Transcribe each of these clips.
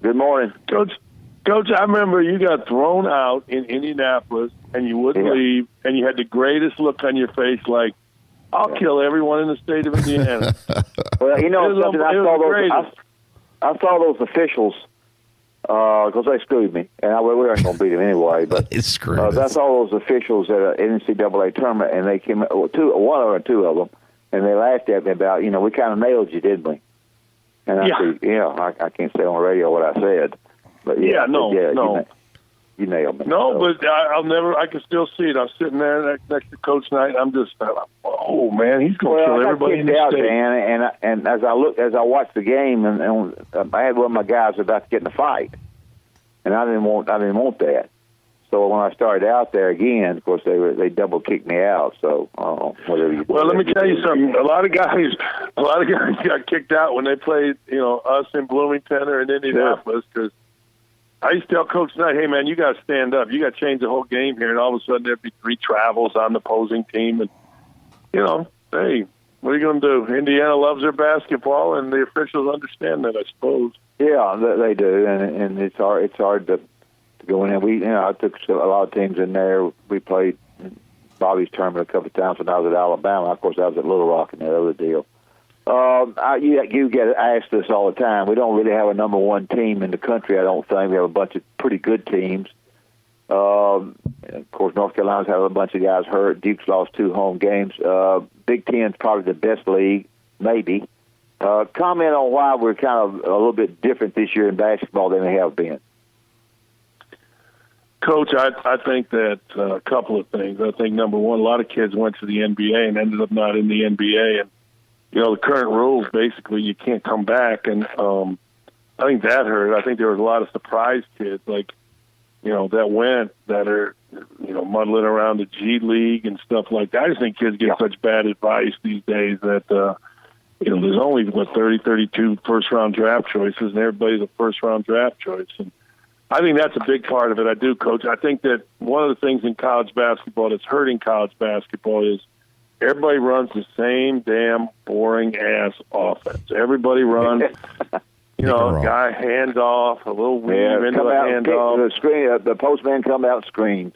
Good morning. Coach, I remember you got thrown out in Indianapolis, and you wouldn't leave, and you had the greatest look on your face, like, I'll kill everyone in the state of Indiana. Well, you know, something, I saw those officials because they screwed me, and we weren't going to beat them anyway. But it's screwed. That's all those officials at an NCAA tournament, and they came, one or two of them, and they laughed at me about, we kind of nailed you, didn't we? And I said, I can't say on the radio what I said, but no. You nailed me. No, but I can still see it. I'm sitting there next to Coach Knight, and I'm just, oh man, he's going to kill everybody in the state. And as I watched the game, and I had one of my guys about to get in a fight, and I didn't want that. So when I started out there again, of course they double kicked me out. So whatever you do. Well, let me tell you something. A lot of guys got kicked out when they played, us in Bloomington or in Indianapolis because. I used to tell Coach Knight, hey, man, you got to stand up. You got to change the whole game here. And all of a sudden there'd be 3 travels on the opposing team. And, hey, what are you going to do? Indiana loves their basketball, and the officials understand that, I suppose. Yeah, they do. And it's hard to go in there. I took a lot of teams in there. We played Bobby's tournament a couple of times when I was at Alabama. Of course, I was at Little Rock and that other deal. You get asked this all the time. We don't really have a number one team in the country, I don't think. We have a bunch of pretty good teams. Of course, North Carolina's had a bunch of guys hurt. Duke's lost 2 home games. Big Ten's probably the best league, maybe. Comment on why we're kind of a little bit different this year in basketball than we have been. Coach, I think that a couple of things. I think, number one, a lot of kids went to the NBA and ended up not in the NBA, and the current rules, basically, you can't come back. And I think that hurt. I think there was a lot of surprise kids, like, that are, muddling around the G League and stuff like that. I just think kids get such bad advice these days that, there's only, 32 first-round draft choices, and everybody's a first-round draft choice. And I think that's a big part of it. I do, Coach. I think that one of the things in college basketball that's hurting college basketball is everybody runs the same damn boring-ass offense. Everybody runs, guy handoff, a little weave into a handoff. The postman come out and screens.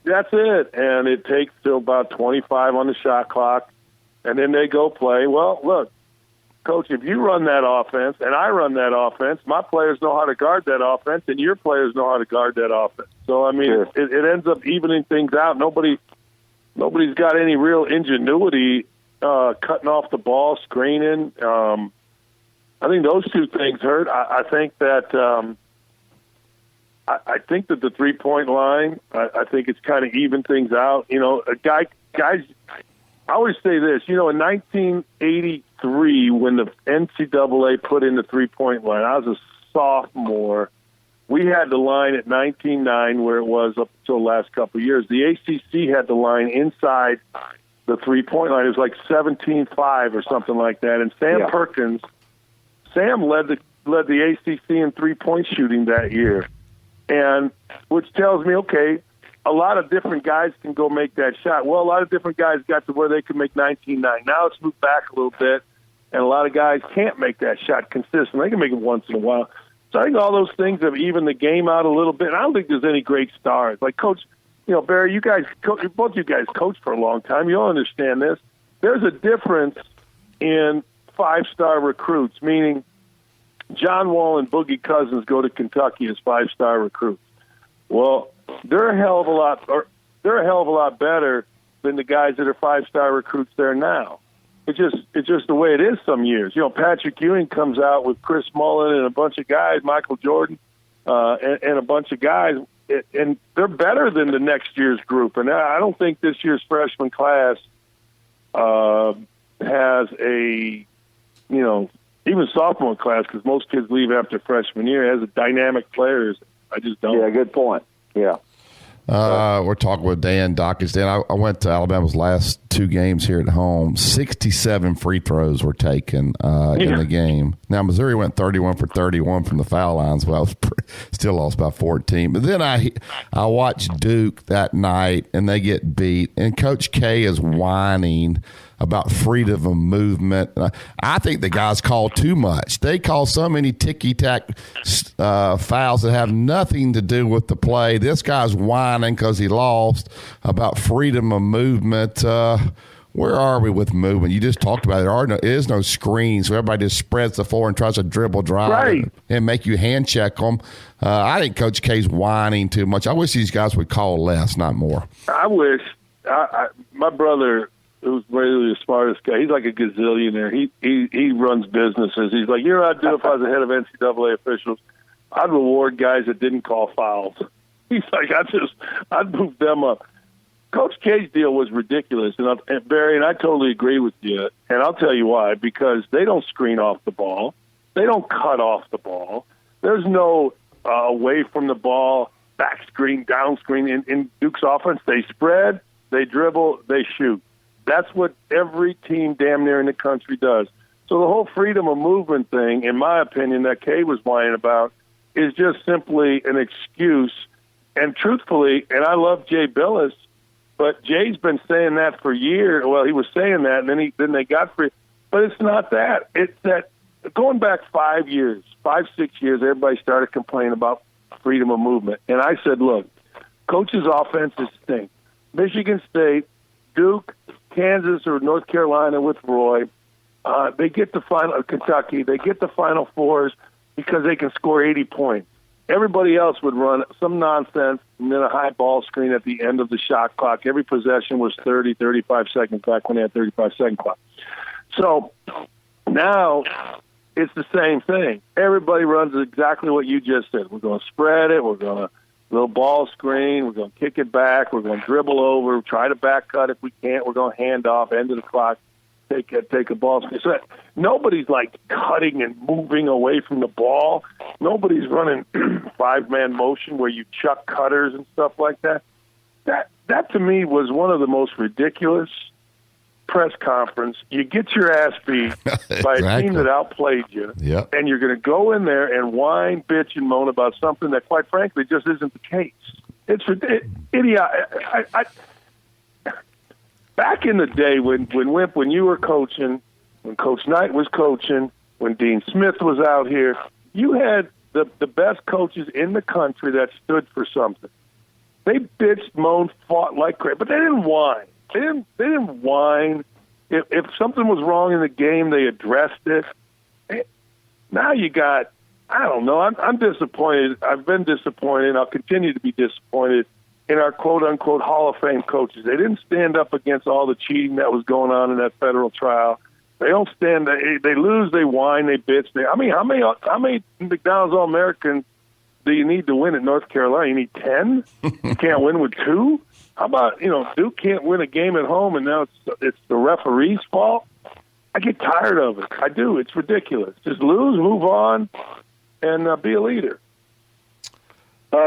That's it. And it takes till about 25 on the shot clock, and then they go play. Well, look, Coach, if you run that offense and I run that offense, my players know how to guard that offense, and your players know how to guard that offense. So, it ends up evening things out. Nobody's got any real ingenuity cutting off the ball, screening. I think those two things hurt. I think that I think that the 3-point line, I think it's kind of evened things out. Guys, I always say this. In 1983, when the NCAA put in the 3-point line, I was a sophomore. We had the line at 19.9 where it was up until the last couple of years. The ACC had the line inside the 3-point line. It was like 17.5 or something like that. And Sam Perkins, led the ACC in 3-point shooting that year. And which tells me, okay, a lot of different guys can go make that shot. Well, a lot of different guys got to where they could make 19.9. Now it's moved back a little bit, and a lot of guys can't make that shot consistently. They can make it once in a while. So I think all those things have evened the game out a little bit. And I don't think there's any great stars. Like, Coach, Barry, both you guys coached for a long time. You'll understand this. There's a difference in 5-star recruits, meaning John Wall and Boogie Cousins go to Kentucky as 5-star recruits. Well, they're a hell of a lot better than the guys that are 5-star recruits there now. It's just the way it is some years. Patrick Ewing comes out with Chris Mullen and a bunch of guys, Michael Jordan, and a bunch of guys, and they're better than the next year's group. And I don't think this year's freshman class has a, even sophomore class, because most kids leave after freshman year, has a dynamic players. I just don't. Yeah, good point. Yeah. We're talking with Dan Dakich. Dan, I went to Alabama's last 2 games here at home. 67 free throws were taken in the game. Now, Missouri went 31 for 31 from the foul lines, but I was still lost by 14. But then I watched Duke that night, and they get beat. And Coach K is whining about freedom of movement. I think the guys call too much. They call so many ticky-tack fouls that have nothing to do with the play. This guy's whining because he lost about freedom of movement. Where are we with movement? You just talked about it. There is no screen, so everybody just spreads the floor and tries to dribble drive and make you hand check them. I think Coach K's whining too much. I wish these guys would call less, not more. I wish. My brother, who's really the smartest guy, he's like a gazillionaire. He runs businesses. He's like, you know what I'd do if I was the head of NCAA officials? I'd reward guys that didn't call fouls. He's like, I'd move them up. Coach K's deal was ridiculous, and Barry, and I totally agree with you, and I'll tell you why. Because they don't screen off the ball. They don't cut off the ball. There's no away from the ball, back screen, down screen. In Duke's offense, they spread, they dribble, they shoot. That's what every team damn near in the country does. So the whole freedom of movement thing, in my opinion, that Kay was whining about, is just simply an excuse. And truthfully, and I love Jay Billis, but Jay's been saying that for years. Well, he was saying that, and then they got free. But it's not that. It's that going back 5 years, 6 years, everybody started complaining about freedom of movement. And I said, look, coaches' offenses stink. Michigan State, Duke, Kansas, or North Carolina with Roy, they get the final. Kentucky, they get the Final Fours because they can score 80 points. Everybody else would run some nonsense and then a high ball screen at the end of the shot clock. Every possession was 30, 35 seconds back when they had 35-second clock. So now it's the same thing. Everybody runs exactly what you just said. We're going to spread it. We're going to little ball screen. We're going to kick it back. We're going to dribble over, try to back cut. If we can't, we're going to hand off, end of the clock. Take a ball screen. So nobody's like cutting and moving away from the ball. Nobody's running 5-man motion where you chuck cutters and stuff like that. That to me was one of the most ridiculous press conference. You get your ass beat by a team that outplayed you, and you're going to go in there and whine, bitch, and moan about something that, quite frankly, just isn't the case. It's idiotic. Back in the day when you were coaching, when Coach Knight was coaching, when Dean Smith was out here, you had the best coaches in the country that stood for something. They bitched, moaned, fought like crazy, but they didn't whine. They didn't whine. If something was wrong in the game, they addressed it. Now you got, I don't know, I'm disappointed. I've been disappointed. I'll continue to be disappointed in our quote-unquote Hall of Fame coaches. They didn't stand up against all the cheating that was going on in that federal trial. They don't stand. They lose. They whine. They bitch. How many McDonald's All-Americans do you need to win at North Carolina? You need 10. You can't win with 2. How about Duke can't win a game at home, and now it's the referee's fault? I get tired of it. I do. It's ridiculous. Just lose, move on, and be a leader.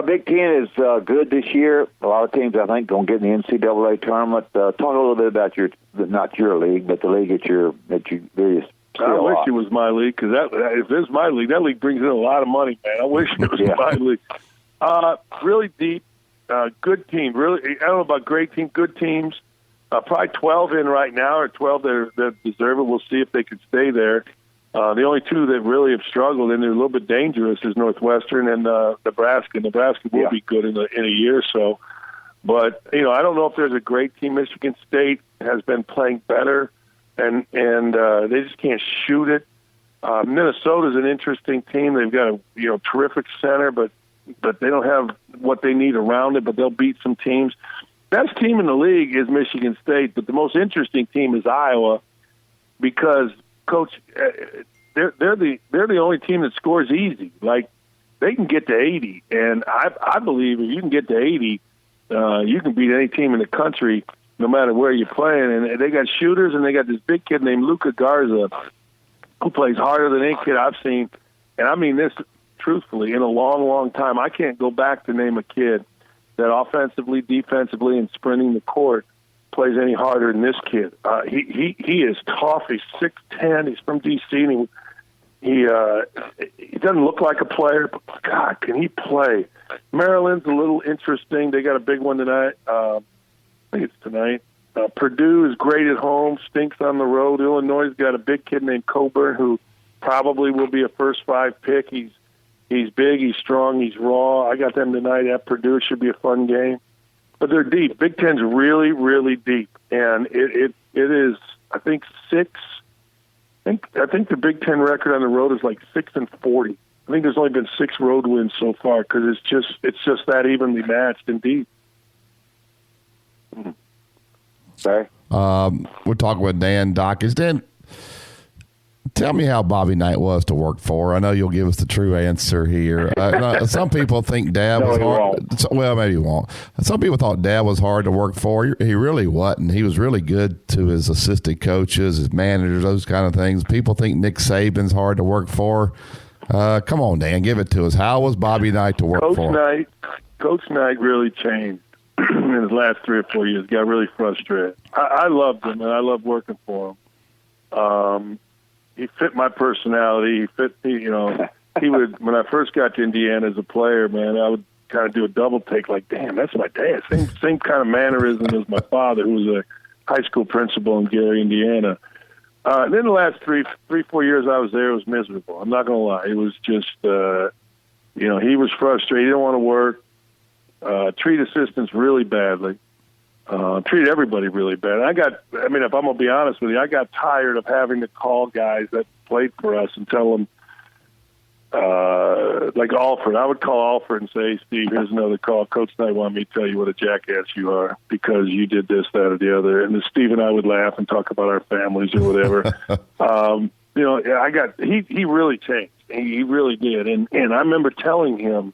Big Ten is good this year. A lot of teams, I think, going to get in the NCAA tournament. Talk a little bit about not your league, but the league that you really. I wish it was my league, because if it's my league, that league brings in a lot of money, man. I wish it was my league. Really deep, good team. Really, I don't know about great team, good teams. Probably 12 in right now, or 12 that deserve it. We'll see if they can stay there. The only 2 that really have struggled, and they're a little bit dangerous, is Northwestern and Nebraska. Nebraska will be good in a year or so. But, I don't know if there's a great team. Michigan State has been playing better, and they just can't shoot it. Minnesota's an interesting team. They've got a terrific center, but they don't have what they need around it, but they'll beat some teams. Best team in the league is Michigan State, but the most interesting team is Iowa, because Coach, they're the only team that scores easy. Like, they can get to 80, and I believe if you can get to 80, you can beat any team in the country, no matter where you're playing. And they got shooters, and they got this big kid named Luka Garza, who plays harder than any kid I've seen. And I mean this truthfully, in a long, long time. I can't go back to name a kid that offensively, defensively, and sprinting the court plays any harder than this kid. He is tough. He's 6'10". He's from D.C. and he doesn't look like a player, but God, can he play? Maryland's a little interesting. They got a big one tonight. I think it's tonight. Purdue is great at home, stinks on the road. Illinois has got a big kid named Coburn who probably will be a first 5 pick. He's big, he's strong, he's raw. I got them tonight at Purdue. It should be a fun game. But they're deep. Big Ten's really, really deep, and it is. I think 6. I think the Big Ten record on the road is like 6-40. I think there's only been 6 road wins so far because it's just that evenly matched and deep. Sorry. We're talking with Dan Dakich. Dan, tell me how Bobby Knight was to work for. I know you'll give us the true answer here. Some people think Dad was hard. Well, maybe he won't. Some people thought Dad was hard to work for. He really wasn't. He was really good to his assistant coaches, his managers, those kind of things. People think Nick Saban's hard to work for. Come on, Dan, give it to us. How was Bobby Knight to work for? Coach Knight really changed in his last 3 or 4 years. Got really frustrated. I loved him, and I loved working for him. He fit my personality. He fit me, he would, when I first got to Indiana as a player, man, I would kind of do a double take like, damn, that's my dad. Same kind of mannerism as my father, who was a high school principal in Gary, Indiana. Then the last 3-4 years I was there, it was miserable. I'm not going to lie. It was just, he was frustrated. He didn't want to work. Treat assistants really badly. Treat everybody really bad. If I'm going to be honest with you, I got tired of having to call guys that played for us and tell them, like Alford. I would call Alford and say, Steve, here's another call. Coach Knight wanted me to tell you what a jackass you are because you did this, that, or the other. And then Steve and I would laugh and talk about our families or whatever. He really changed. He really did. And I remember telling him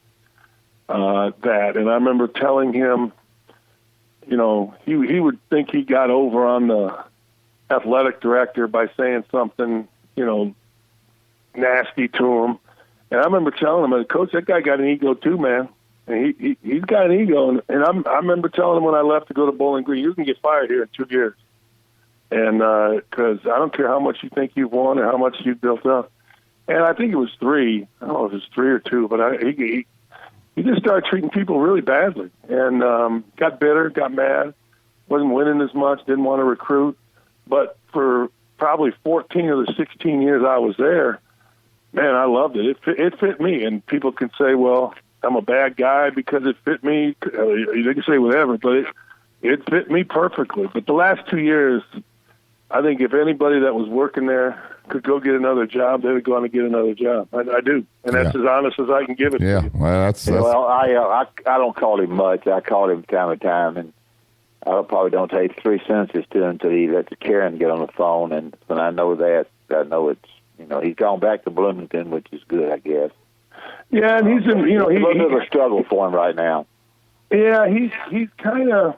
that. And I remember telling him, he would think he got over on the athletic director by saying something, nasty to him. And I remember telling him, Coach, that guy got an ego too, man. And he's got an ego. And I remember telling him when I left to go to Bowling Green, you can get fired here in 2 years. And because I don't care how much you think you've won or how much you've built up. And I think it was 3. I don't know if it was 3 or 2, but he just started treating people really badly and got bitter, got mad, wasn't winning as much, didn't want to recruit. But for probably 14 of the 16 years I was there, man, I loved it. It fit me. And people can say, well, I'm a bad guy because it fit me. They can say whatever, but it fit me perfectly. But the last 2 years, I think if anybody that was working there could go get another job, they would go on to get another job. I do, and that's as honest as I can give it to you. Well, that's... Well, I don't call him much. I call him time to time, and I probably don't take 3 sentences to him until he lets Karen get on the phone. And when I know that, I know it's he's gone back to Bloomington, which is good, I guess. Yeah, and he's in. It's a little bit of a struggle for him right now. Yeah, he's kind of.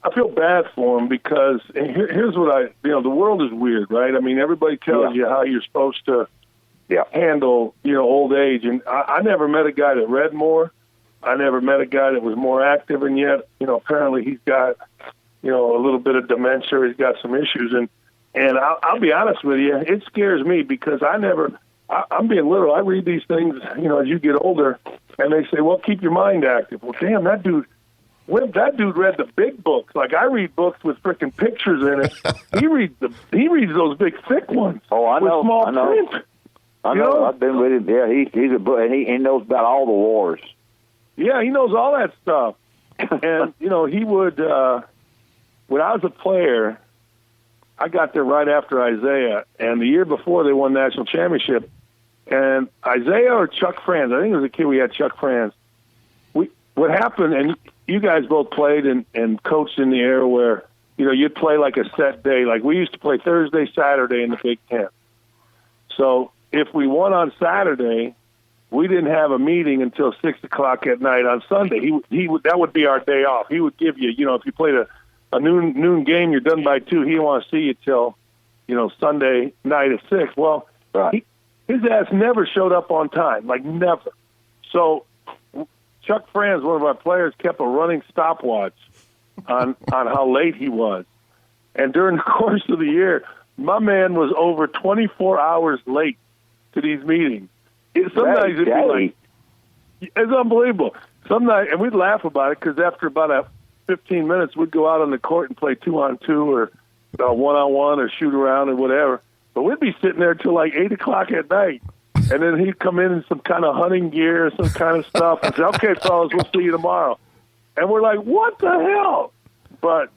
I feel bad for him because here's what the world is weird, right? I mean, everybody tells you how you're supposed to handle, old age. And I never met a guy that read more. I never met a guy that was more active. And yet, apparently he's got, a little bit of dementia. He's got some issues. And I'll be honest with you, it scares me because I'm being little. I read these things, as you get older, and they say, well, keep your mind active. Well, damn, that dude read the big books. Like I read books with freaking pictures in it. He reads those big thick ones. Oh, I know. With small I know. print. I know. I've been with him. Yeah, he's a book, and he knows about all the wars. Yeah, he knows all that stuff. And he would. When I was a player, I got there right after Isaiah, and the year before they won national championship. And Isaiah or Chuck Franz, I think it was a kid we had, Chuck Franz. What happened, and you guys both played and coached in the era where, you'd play like a set day. Like we used to play Thursday, Saturday in the Big Ten. So if we won on Saturday, we didn't have a meeting until 6 o'clock at night on Sunday. That would be our day off. He would give you, if you played a noon game, you're done by 2. He didn't want to see you till, Sunday night at 6. Well, his ass never showed up on time, like never. So Chuck Franz, one of our players, kept a running stopwatch on how late he was. And during the course of the year, my man was over 24 hours late to these meetings. Sometimes it'd be like, it's unbelievable. Sometimes, and we'd laugh about it because after about 15 minutes, we'd go out on the court and play 2-on-2 or 1-on-1 or shoot around or whatever. But we'd be sitting there till like 8 o'clock at night. And then he'd come in some kind of hunting gear, some kind of stuff, and say, okay, fellas, we'll see you tomorrow. And we're like, what the hell? But,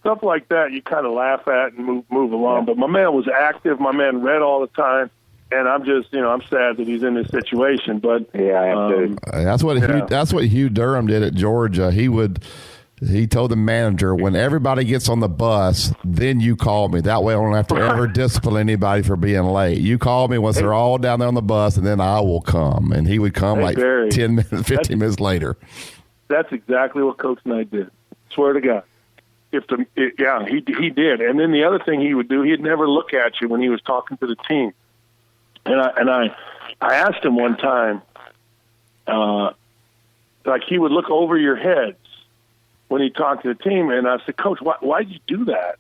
stuff like that you kind of laugh at and move along. But my man was active. My man read all the time. And I'm just, I'm sad that he's in this situation. But yeah, I am too. That's what Hugh Durham did at Georgia. He told the manager, when everybody gets on the bus, then you call me. That way I don't have to ever discipline anybody for being late. You call me once they're all down there on the bus, and then I will come. And he would come 10 minutes, 15 minutes later. That's exactly what Coach Knight did. Swear to God. He did. And then the other thing he would do, he'd never look at you when he was talking to the team. And I asked him one time, like he would look over your heads when he talked to the team, and I said, Coach, why'd you do that?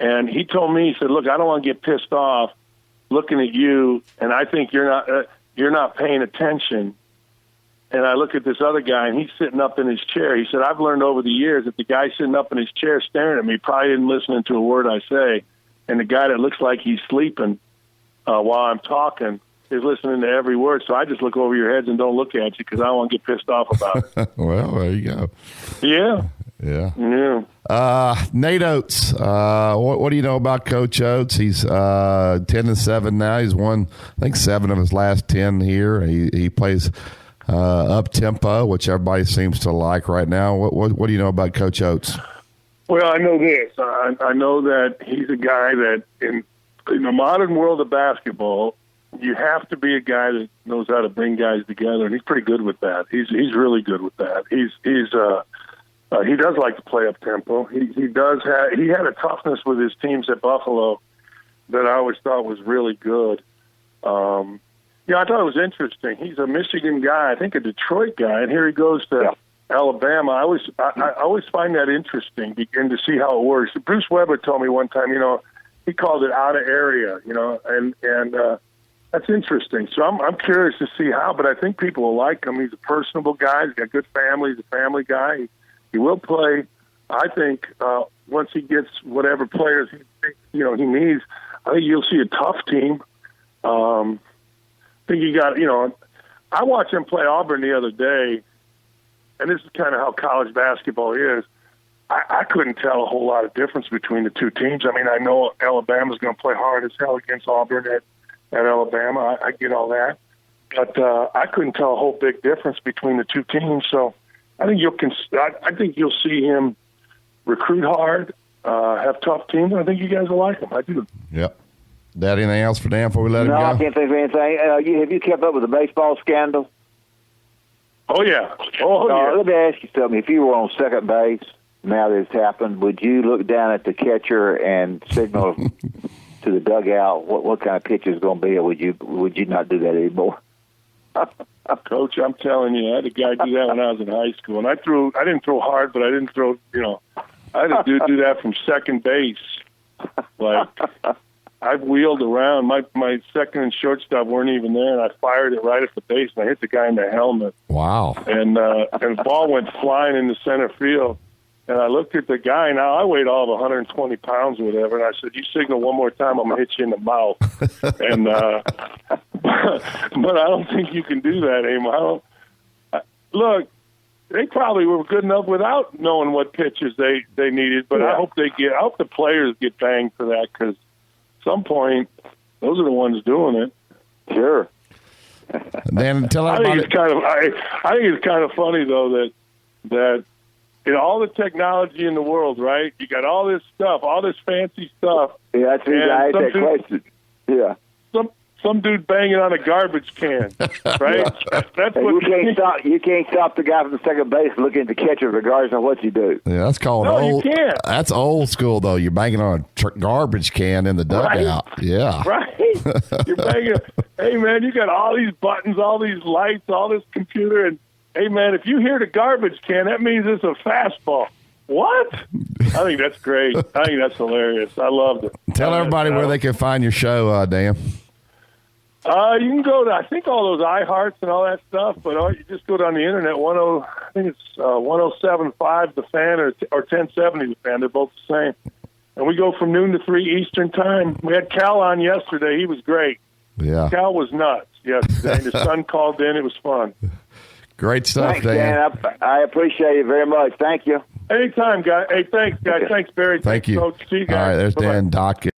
And he told me, he said, look, I don't want to get pissed off looking at you, and I think you're not paying attention. And I look at this other guy, and he's sitting up in his chair. He said, I've learned over the years that the guy sitting up in his chair staring at me probably isn't listening to a word I say, and the guy that looks like he's sleeping while I'm talking is listening to every word. So I just look over your heads and don't look at you because I don't want to get pissed off about it. Well, there you go. Yeah. Nate Oats. What do you know about Coach Oats? He's 10-7 now. He's won, I think, 7 of his last 10 here. He plays up tempo, which everybody seems to like right now. What do you know about Coach Oats? Well, I know this. I know that he's a guy that in the modern world of basketball, you have to be a guy that knows how to bring guys together, and he's pretty good with that. He's really good with that. He does like to play up tempo. He had a toughness with his teams at Buffalo that I always thought was really good. I thought it was interesting. He's a Michigan guy, I think a Detroit guy, and here he goes to Alabama. I always find that interesting, begin to see how it works. Bruce Weber told me one time, he called it out of area, and that's interesting. So I'm curious to see how, but I think people will like him. He's a personable guy. He's got good family. He's a family guy. He will play. I think once he gets whatever players he needs, I think you'll see a tough team. I think you got, I watched him play Auburn the other day, and this is kind of how college basketball is. I couldn't tell a whole lot of difference between the two teams. I mean, I know Alabama's going to play hard as hell against Auburn at Alabama. I get all that. But I couldn't tell a whole big difference between the two teams. So I think you'll see him recruit hard, have tough teams. I think you guys will like him. I do. Yep. Dad, anything else for Dan before we let him go? No, I can't think of anything. Have you kept up with the baseball scandal? Oh, yeah. Yeah. Let me ask you something. If you were on second base, now that it's happened, would you look down at the catcher and signal to the dugout what kind of pitch is going to be, or would you not do that anymore? Coach, I'm telling you, I had a guy do that when I was in high school, and I didn't throw hard, but I didn't throw, I had to do that from second base. Like, I've wheeled around. My second and shortstop weren't even there, and I fired it right at the base, and I hit the guy in the helmet. Wow. And the ball went flying into center field. And I looked at the guy. Now, I weighed all of 120 pounds or whatever, and I said, you signal one more time, I'm going to hit you in the mouth. And but I don't think you can do that anymore. Look, they probably were good enough without knowing what pitches they needed, but I hope the players get banged for that, because at some point, those are the ones doing it. Sure. Then tell everybody. I think it's kind of funny, though, that all the technology in the world, right? You got all this stuff, all this fancy stuff. Yeah, that's the reason I had that question. Yeah. Some dude banging on a garbage can, right? That's what you can't stop the guy from the second base looking at the catcher regardless of what you do. Yeah, that's called old. You can't. That's old school, though. You're banging on a garbage can in the dugout. Right. Yeah. Right. You're banging. Hey, man, you got all these buttons, all these lights, all this computer, and hey, man, if you hear the garbage can, that means it's a fastball. What? I think that's great. I think that's hilarious. I loved it. Tell everybody where they can find your show, Dan. You can go to, I think, all those iHearts and all that stuff, but you just go down the internet. I think it's 107.5 The Fan or 1070 The Fan. They're both the same. And we go from noon to 3 Eastern time. We had Cal on yesterday. He was great. Yeah. Cal was nuts yesterday. His son called in. It was fun. Great stuff, Thanks, Dan. I appreciate it very much. Thank you. Anytime, guys. Hey, thanks, guys. Okay. Thanks, Barry. Thank you. Coach. See you guys. All right, there's Bye-bye. Dan Dakich.